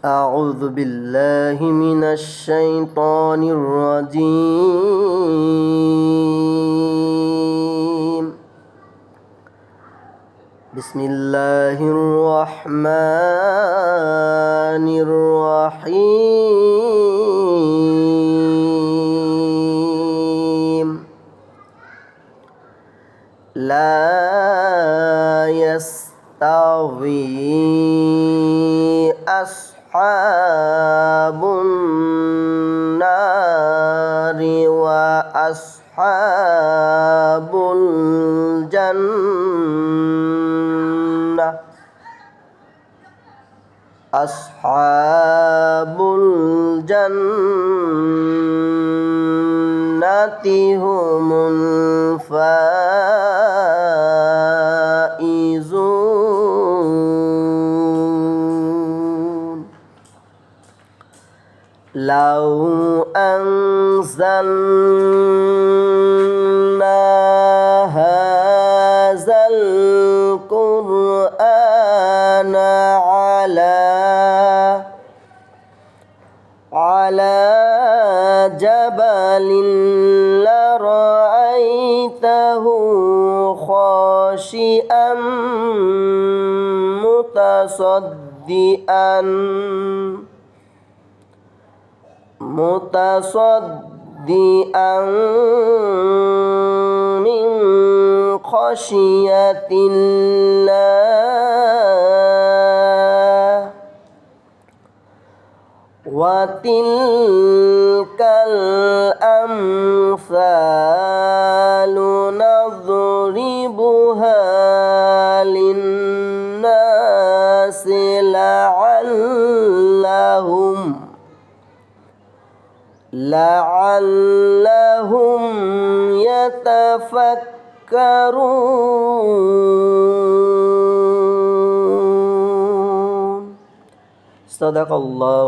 أعوذ بالله من الشيطان الرجيم. بسم الله الرحمن الرحيم. لا يستوي أصحاب النار وأصحاب الجنة. أصحاب الجنة هم الفائزون. لو أنزلنا هذا القرآن على جبل لرأيته خاشعا متصدعا من خشية الله. وتلك الأمثال نضربها للناس لعلهم يتفكرون. صدق الله.